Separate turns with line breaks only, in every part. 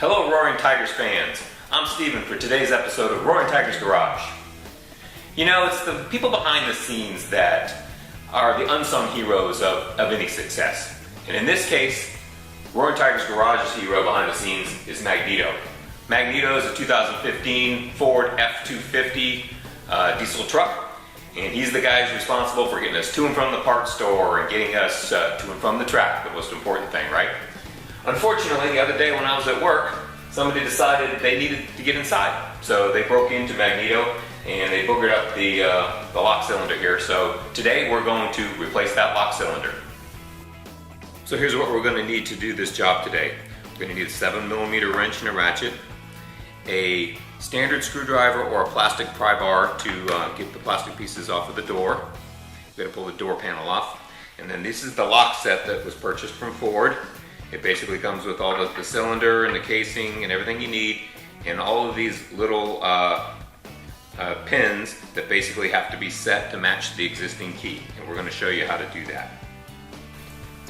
Hello Roaring Tigers fans, I'm Steven for today's episode of Roaring Tigers Garage. You know, it's the people behind the scenes that are the unsung heroes of any success. And in this case, Roaring Tigers Garage's hero behind the scenes is Magneto. Magneto is a 2015 Ford F-250 diesel truck, and he's the guy who's responsible for getting us to and from the parts store and getting us to and from the track, the most important thing, right? Unfortunately, the other day when I was at work, somebody decided they needed to get inside. So they broke into Magneto and they boogered up the lock cylinder here. So today we're going to replace that lock cylinder. So here's what we're going to need to do this job today. We're going to need a 7mm wrench and a ratchet, a standard screwdriver or a plastic pry bar to get the plastic pieces off of the door. We're going to pull the door panel off. And then this is the lock set that was purchased from Ford. It basically comes with all the cylinder and the casing and everything you need, and all of these little pins that basically have to be set to match the existing key. And we're going to show you how to do that.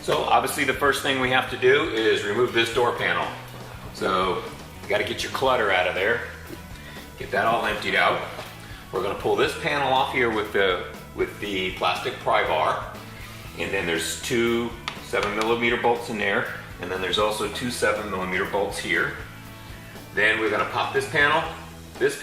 So obviously the first thing we have to do is remove this door panel. So you got to get your clutter out of there. Get that all emptied out. We're going to pull this panel off here with the plastic pry bar, and then there's two 7mm bolts in there, and then there's also two 7mm bolts here. Then we're going to pop this panel, and this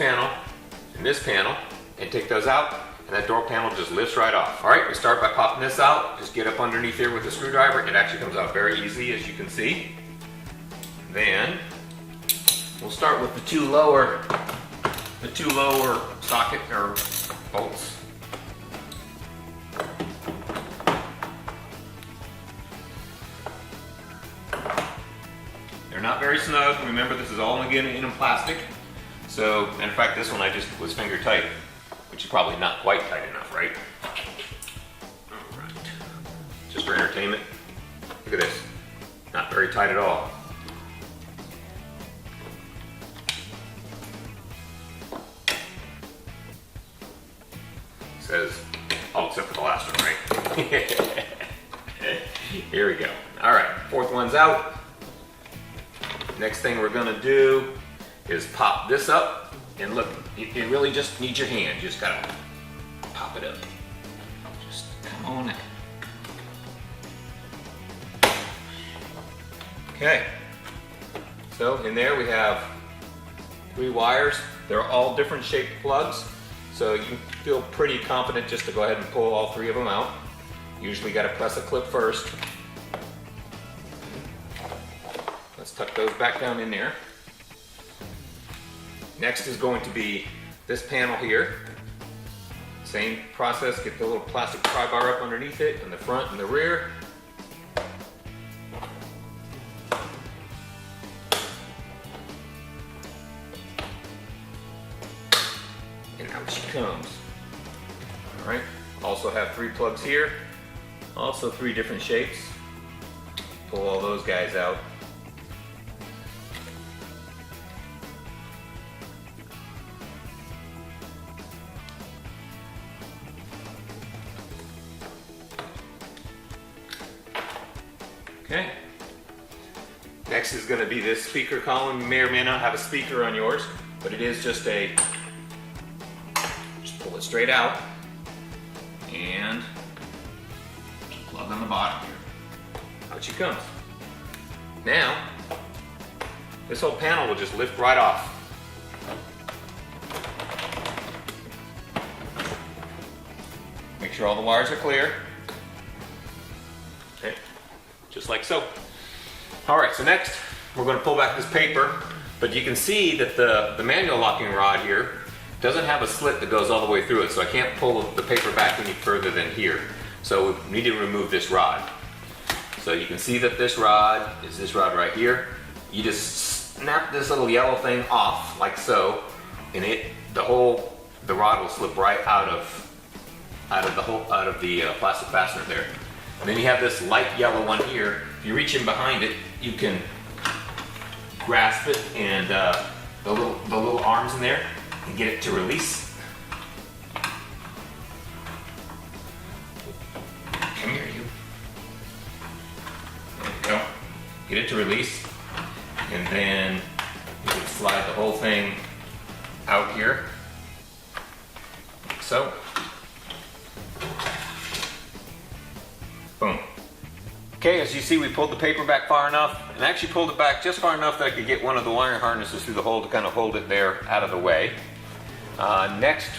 panel, and take those out, and that door panel just lifts right off. All right, we start by popping this out. Just get up underneath here with the screwdriver. It actually comes out very easy, as you can see. Then we'll start with the two lower socket or bolts. They're not very snug. Remember, this is all again in plastic. So, in fact, this one I just was finger tight, which is probably not quite tight enough, right? All right. Just for entertainment. Look at this. Not very tight at all. It says all except for the last one, right? Here we go. All right, fourth one's out. Next thing we're gonna do is pop this up, and look, you really just need your hand. You just gotta pop it up. Just come on in. Okay, so in there we have 3 wires. They're all different shaped plugs, so you feel pretty confident just to go ahead and pull all 3 of them out. Usually gotta press a clip first. Let's tuck those back down in there. Next is going to be this panel here. Same process, get the little plastic pry bar up underneath it in the front and the rear. And out she comes. All right, also have 3 plugs here. Also 3 different shapes. Pull all those guys out. Okay. Next is going to be this speaker column. You may or may not have a speaker on yours, but it is just pull it straight out and plug on the bottom here. Out she comes. Now, this whole panel will just lift right off. Make sure all the wires are clear. Okay. Just like so. All right, so next we're going to pull back this paper, but you can see that the manual locking rod here doesn't have a slit that goes all the way through it, so I can't pull the paper back any further than here. So we need to remove this rod. So you can see that this rod is this rod right here. You just snap this little yellow thing off like so, and the rod will slip right out of the plastic fastener there. And then you have this light yellow one here. If you reach in behind it, you can grasp it and the little arms in there and get it to release. Come here, you. There you go. Get it to release, and then whole thing out here, like so. Boom. Okay, as you see, we pulled the paper back far enough, and actually pulled it back just far enough that I could get one of the wiring harnesses through the hole to kind of hold it there out of the way. Next,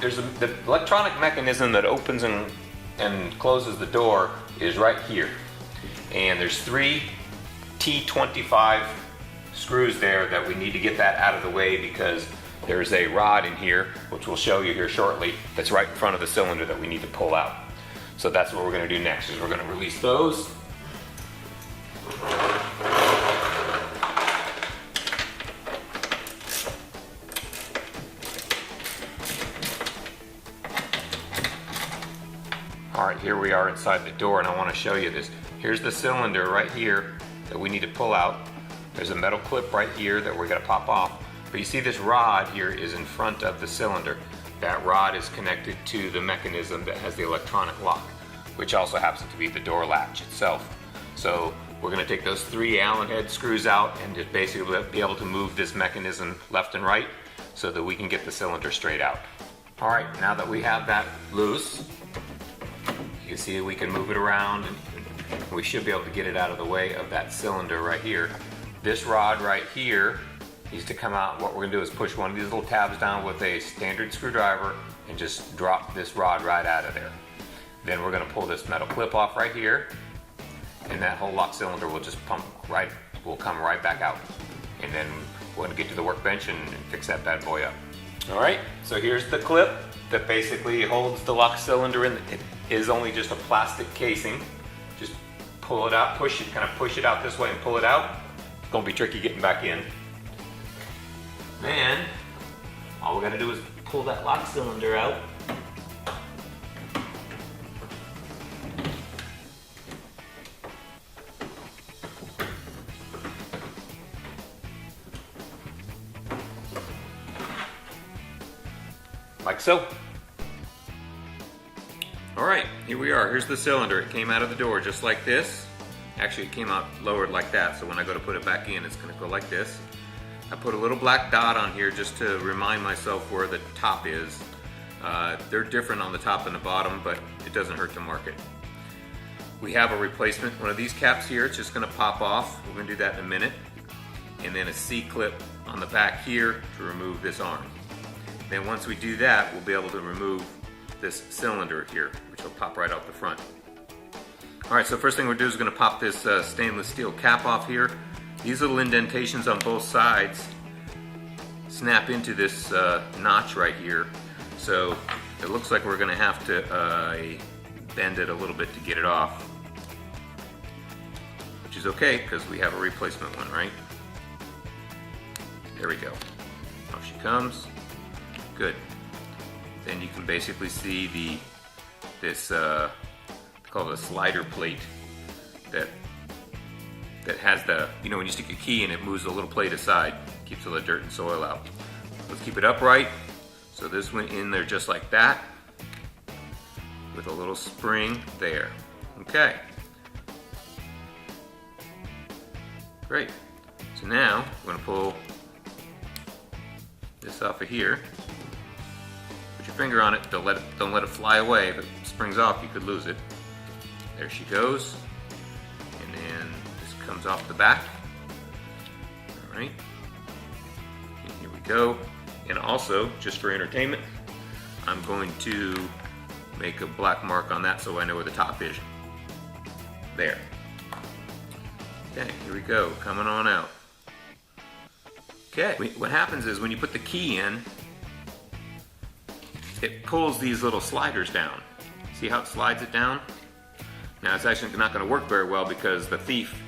there's the electronic mechanism that opens and closes the door is right here. And there's 3 T25 screws there that we need to get that out of the way because there's a rod in here, which we'll show you here shortly, that's right in front of the cylinder that we need to pull out. So that's what we're going to do next, is we're going to release those. Alright, here we are inside the door, and I want to show you this. Here's the cylinder right here that we need to pull out. There's a metal clip right here that we're going to pop off. But you see this rod here is in front of the cylinder. That rod is connected to the mechanism that has the electronic lock, which also happens to be the door latch itself. So we're going to take those 3 Allen head screws out and just basically be able to move this mechanism left and right so that we can get the cylinder straight out. Alright, now that we have that loose, you can see we can move it around and we should be able to get it out of the way of that cylinder right here. This rod right here needs to come out. What we're going to do is push one of these little tabs down with a standard screwdriver and just drop this rod right out of there. Then we're going to pull this metal clip off right here, and that whole lock cylinder will just will come right back out. And then we're going to get to the workbench and fix that bad boy up. Alright, so here's the clip that basically holds the lock cylinder in. It is only just a plastic casing. Just pull it out, kind of push it out this way and pull it out. It's going to be tricky getting back in. Then, all we got to do is pull that lock cylinder out. Like so. Alright, here we are. Here's the cylinder. It came out of the door just like this. Actually, it came out lowered like that, so when I go to put it back in, it's going to go like this. I put a little black dot on here just to remind myself where the top is. They're different on the top and the bottom, but it doesn't hurt to mark it. We have a replacement. One of these caps here, it's just going to pop off. We're going to do that in a minute. And then a C-clip on the back here to remove this arm. Then once we do that, we'll be able to remove this cylinder here, which will pop right off the front. Alright, so first thing we'll do is going to pop this stainless steel cap off here. These little indentations on both sides snap into this notch right here. So it looks like we're going to have to bend it a little bit to get it off. Which is okay, because we have a replacement one, right? There we go. Off she comes. Good. Then you can basically see this called a slider plate that has the, you know, when you stick a key in, it moves the little plate aside, keeps all the dirt and soil out. Let's keep it upright. So this went in there just like that, with a little spring there. Okay. Great. So now we're going to pull this off of here. Put your finger on it. Don't let it fly away. If it springs off, you could lose it. There she goes. And then this comes off the back. All right. And here we go. And also, just for entertainment, I'm going to make a black mark on that so I know where the top is. There. Okay, here we go. Coming on out. Okay, what happens is when you put the key in, it pulls these little sliders down. See how it slides it down? Now it's actually not going to work very well because the thief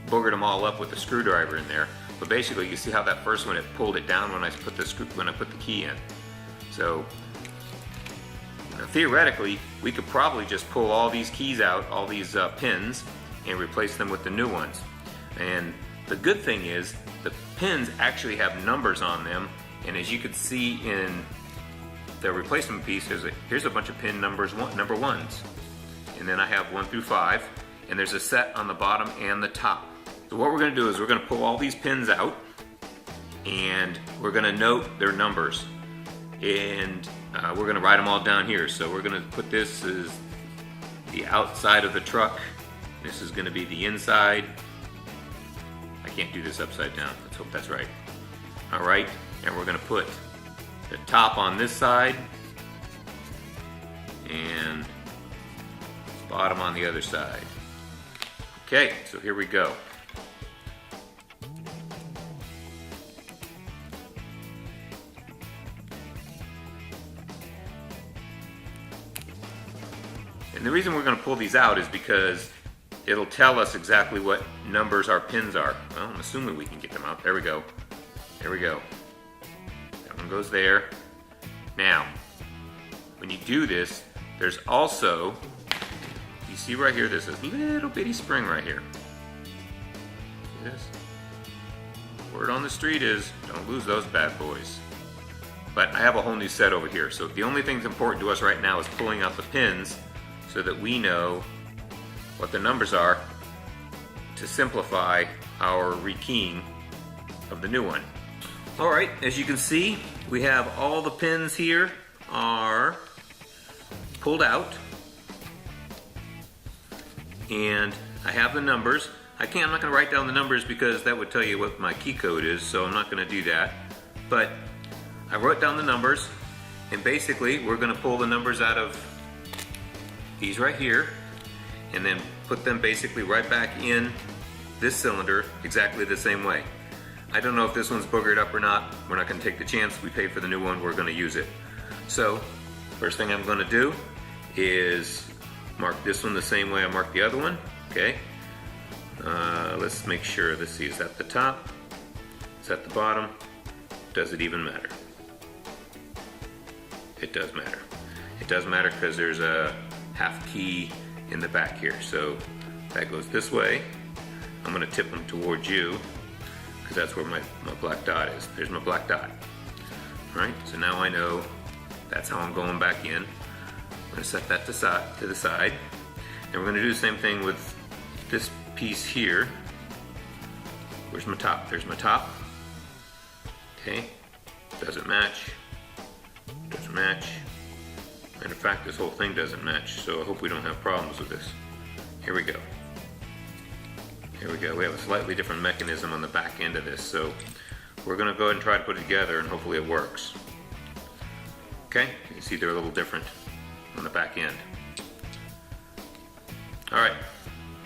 boogered them all up with the screwdriver in there. But basically, you see how that first one, it pulled it down when I put the key in. So, you know, theoretically, we could probably just pull all these keys out, all these pins, and replace them with the new ones. And the good thing is, the pins actually have numbers on them, and as you can see in the replacement piece, here's a bunch of pin numbers, number ones. And then I have 1 through 5, and there's a set on the bottom and the top. So what we're going to do is we're going to pull all these pins out, and we're going to note their numbers, and we're going to write them all down here. So we're going to put this as the outside of the truck. This is going to be the inside. I can't do this upside down. Let's hope that's right. All right, and we're going to put the top on this side and bottom on the other side. Okay, so here we go. And the reason we're going to pull these out is because it'll tell us exactly what numbers our pins are. Well, I'm assuming we can get them out. There we go. There we go. That one goes there. Now, when you do this, there's also, you see right here, there's this little bitty spring right here. See this? Word on the street is, don't lose those bad boys. But I have a whole new set over here, so the only thing that's important to us right now is pulling out the pins so that we know what the numbers are to simplify our rekeying of the new one. Alright, as you can see, we have all the pins here are pulled out, and I have the numbers. I'm not going to write down the numbers because that would tell you what my key code is, so I'm not going to do that. But I wrote down the numbers, and basically we're going to pull the numbers out of these right here and then put them basically right back in this cylinder exactly the same way. I don't know if this one's boogered up or not. We're not going to take the chance. We paid for the new one. We're going to use it. So first thing I'm going to do is mark this one the same way I marked the other one. Okay. Let's make sure. Let's see. Is that the top? Is that the bottom? Does it even matter? It does matter. It does matter because there's a half key in the back here. So that goes this way. I'm going to tip them towards you because that's where my black dot is. There's my black dot. Alright, so now I know that's how I'm going back in. I'm going to set that to the side. And we're going to do the same thing with this piece here. Where's my top? There's my top. Okay, doesn't match. Doesn't match. And in fact, this whole thing doesn't match, so I hope we don't have problems with this. Here we go. Here we go. We have a slightly different mechanism on the back end of this, so we're going to go ahead and try to put it together, and hopefully it works. Okay, you can see they're a little different on the back end. Alright,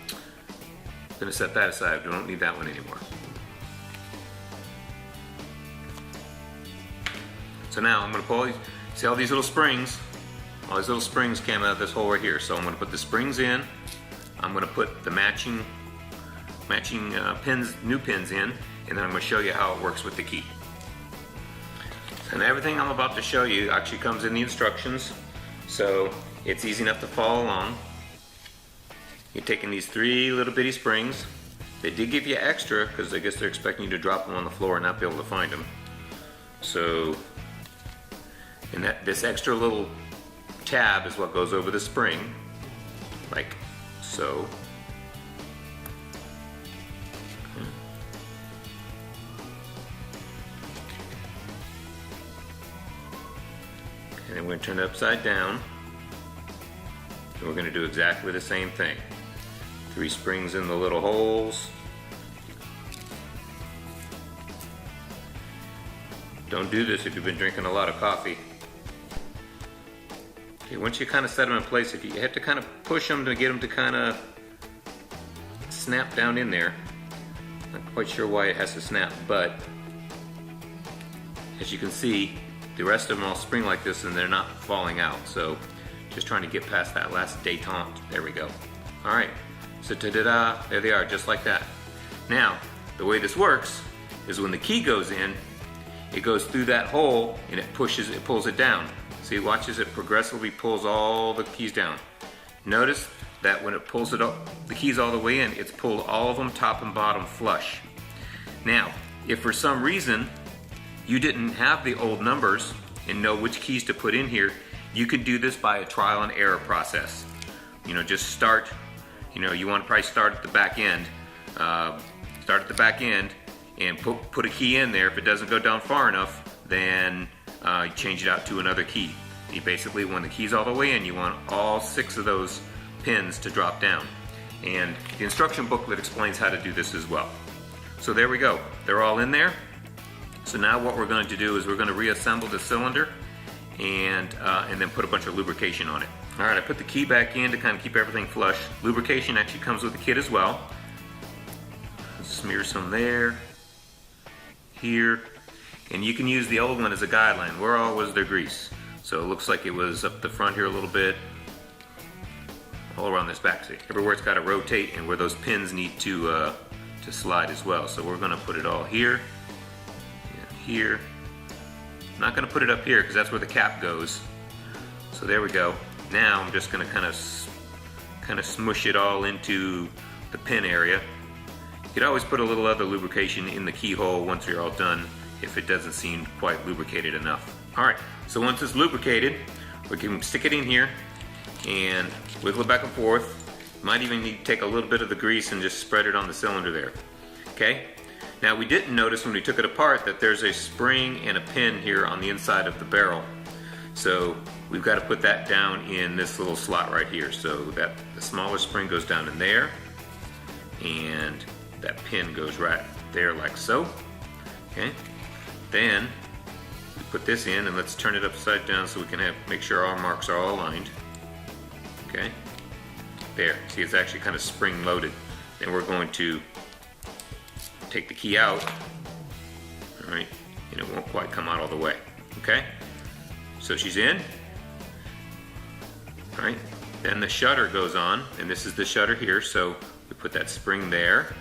I'm going to set that aside. We don't need that one anymore. So now I'm going to pull these, see all these little springs? All these little springs came out of this hole right here. So I'm going to put the springs in. I'm going to put the matching pins, new pins in, and then I'm going to show you how it works with the key. And everything I'm about to show you actually comes in the instructions, so it's easy enough to follow along. You're taking these 3 little bitty springs. They did give you extra because I guess they're expecting you to drop them on the floor and not be able to find them. So, and this extra little tab is what goes over the spring, like so. And then we're going to turn it upside down, and we're going to do exactly the same thing. 3 springs in the little holes. Don't do this if you've been drinking a lot of coffee. Okay, once you kind of set them in place, if you have to kind of push them to get them to kind of snap down in there. Not quite sure why it has to snap, but as you can see, the rest of them all spring like this and they're not falling out. So just trying to get past that last detente. There we go. Alright, so ta-da-da, there they are, just like that. Now, the way this works is when the key goes in, it goes through that hole and it pulls it down. See, watch as it progressively pulls all the keys down. Notice that when it pulls it up, the keys all the way in, it's pulled all of them top and bottom flush. Now, if for some reason you didn't have the old numbers and know which keys to put in here, you could do this by a trial and error process. You know, just start, you know, you want to probably start at the back end. Start at the back end and put a key in there. If it doesn't go down far enough, then you change it out to another key. You basically, when the key's all the way in, you want all 6 of those pins to drop down. And the instruction booklet explains how to do this as well. So there we go. They're all in there. So now what we're going to do is we're going to reassemble the cylinder and then put a bunch of lubrication on it. All right, I put the key back in to kind of keep everything flush. Lubrication actually comes with the kit as well. Smear some there, here, and you can use the old one as a guideline. Where all was their grease? So it looks like it was up the front here a little bit, all around this back. See, everywhere it's got to rotate, and where those pins need to slide as well. So we're going to put it all here, and here. I'm not going to put it up here because that's where the cap goes. So there we go. Now I'm just going to kind of smush it all into the pin area. You could always put a little other lubrication in the keyhole once you're all done if it doesn't seem quite lubricated enough. Alright, so once it's lubricated, we can stick it in here and wiggle it back and forth. Might even need to take a little bit of the grease and just spread it on the cylinder there. Okay? Now we didn't notice when we took it apart that there's a spring and a pin here on the inside of the barrel. So we've got to put that down in this little slot right here. So that the smaller spring goes down in there, and that pin goes right there like so. Okay. Then we put this in, and let's turn it upside down so we can make sure our marks are all aligned. Okay. There. See, it's actually kind of spring loaded. Then we're going to take the key out. All right, and it won't quite come out all the way. Okay. So she's in. All right, then the shutter goes on, and this is the shutter here, so we put that spring there,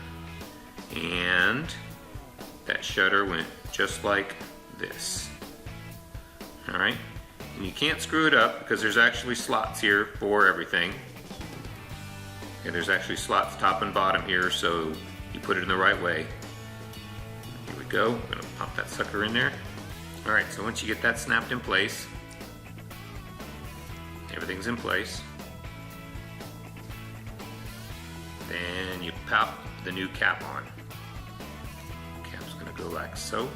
and that shutter went just like this. All right, and you can't screw it up because there's actually slots here for everything. And there's actually slots top and bottom here, so you put it in the right way. Here we go, I'm gonna pop that sucker in there. All right, so once you get that snapped in place, everything's in place, then you pop the new cap on. Cap's gonna go like so.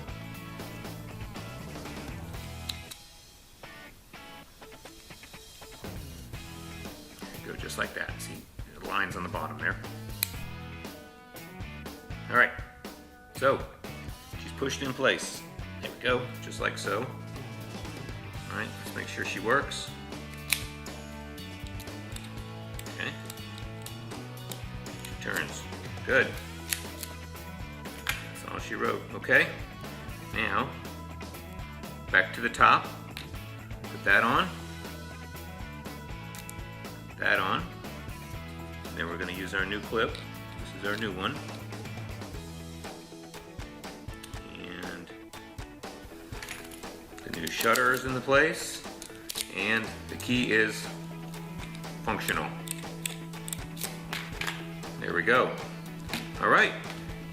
Go just like that. See the lines on the bottom there. All right, so she's pushed in place. There we go, just like so. All right, let's make sure she works. Okay. She turns. Good. That's all she wrote. Okay. Now, back to the top. Put that on. Put that on. And then we're going to use our new clip. This is our new one. The new shutter is in the place, and the key is functional. There we go. All right,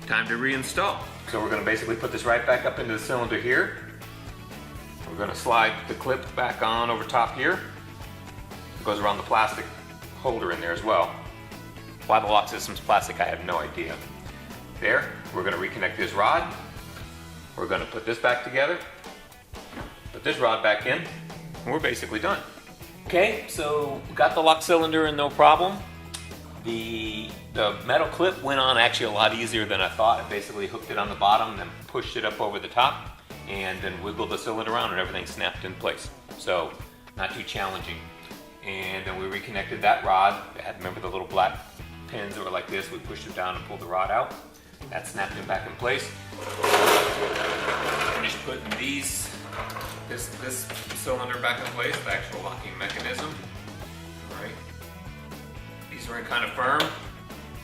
time to reinstall. So we're going to basically put this right back up into the cylinder here. We're going to slide the clip back on over top here. It goes around the plastic holder in there as well. Why the lock system's plastic, I have no idea. There, we're going to reconnect this rod. We're going to put this back together. Put this rod back in, and we're basically done. Okay, so we got the lock cylinder in no problem. The metal clip went on actually a lot easier than I thought. I basically hooked it on the bottom, then pushed it up over the top, and then wiggled the cylinder around, and everything snapped in place. So, not too challenging. And then we reconnected that rod. Remember the little black pins that were like this? We pushed it down and pulled the rod out. That snapped it back in place. Finished putting this cylinder back in place, the actual locking mechanism. All right. These are kind of firm.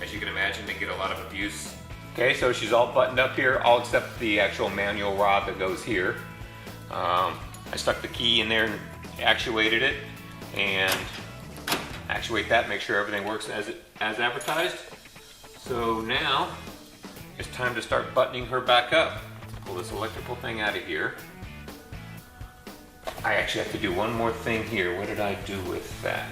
As you can imagine, they get a lot of abuse. Okay, so she's all buttoned up here, all except the actual manual rod that goes here. I stuck the key in there and actuated it, and actuate that, make sure everything works as advertised. So now it's time to start buttoning her back up. Pull this electrical thing out of here. I actually have to do one more thing here. What did I do with that?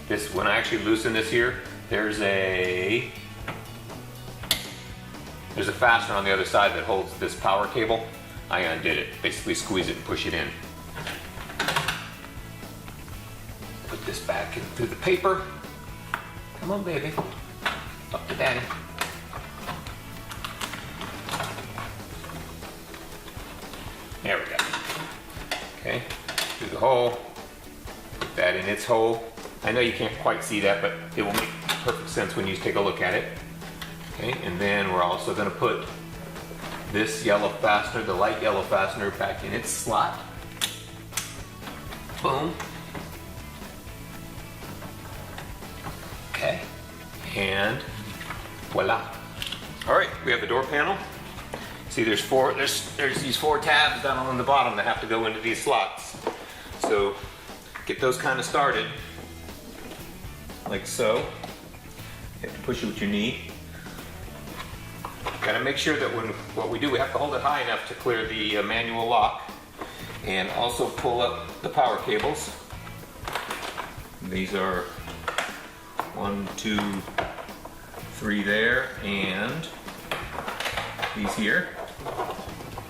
This, when I actually loosen this here, there's a There's a fastener on the other side that holds this power cable. I undid it. Basically squeeze it and push it in. Put this back in through the paper. Come on, baby. Up to daddy. There we go. Okay, through the hole. Put that in its hole. I know you can't quite see that, but it will make perfect sense when you take a look at it. Okay, and then we're also going to put this yellow fastener, the light yellow fastener, back in its slot. Boom. Okay, and voila. All right, we have the door panel. See, there's these four tabs down on the bottom that have to go into these slots. So get those kind of started, like so. You have to push it with your knee. Got to make sure that what we do, we have to hold it high enough to clear the manual lock, and also pull up the power cables. These are 1, 2, 3 there, and these here.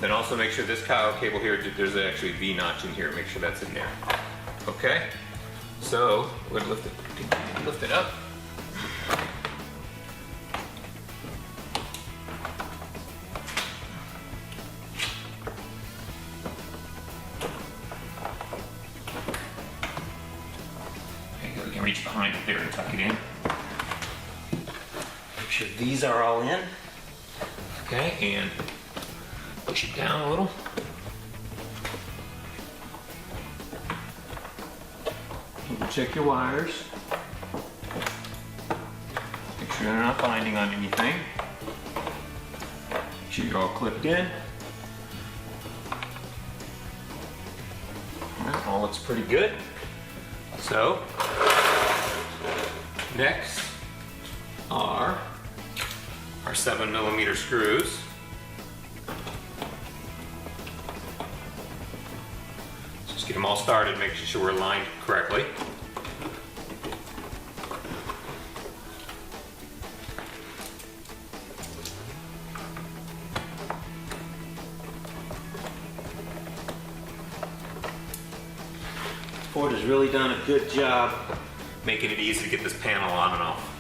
Then also make sure this power cable here, there's actually a V notch in here. Make sure that's in there. Okay, so we're going to lift it up. We can reach behind it there and tuck it in. Make sure these are all in. Okay, and push it down a little. Check your wires. Make sure they're not binding on anything. Make sure you're all clipped in. All looks pretty good. So, next are our 7mm screws. Just get them all started, making sure we're aligned correctly. Ford has really done a good job making it easy to get this panel on and off.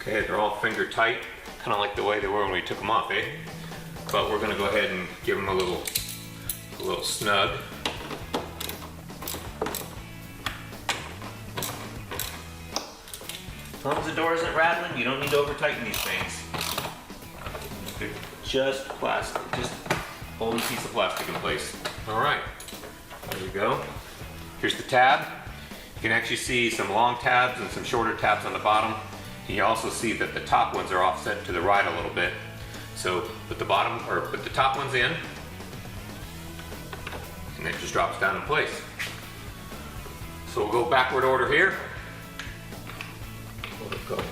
Okay, they're all finger tight, kind of like the way they were when we took them off, eh? But we're going to go ahead and give them a little snug. As long as the door isn't rattling, you don't need to over tighten these things. They're just plastic, just holding a piece of plastic in place. All right, there we go. Here's the tab. You can actually see some long tabs and some shorter tabs on the bottom. And you also see that the top ones are offset to the right a little bit. So put the top ones in, and it just drops down in place. So we'll go backward order here. We'll go in.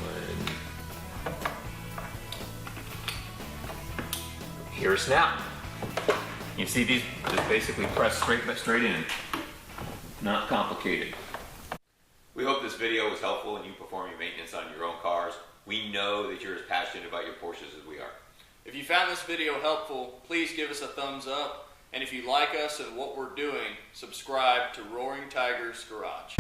Here's now. You see these just basically press straight in. Not complicated. We hope this video was helpful in you performing maintenance on your own cars. We know that you're as passionate about your Porsches as we are.
If you found this video helpful, please give us a thumbs up. And if you like us and what we're doing, subscribe to Roaring Tiger's Garage.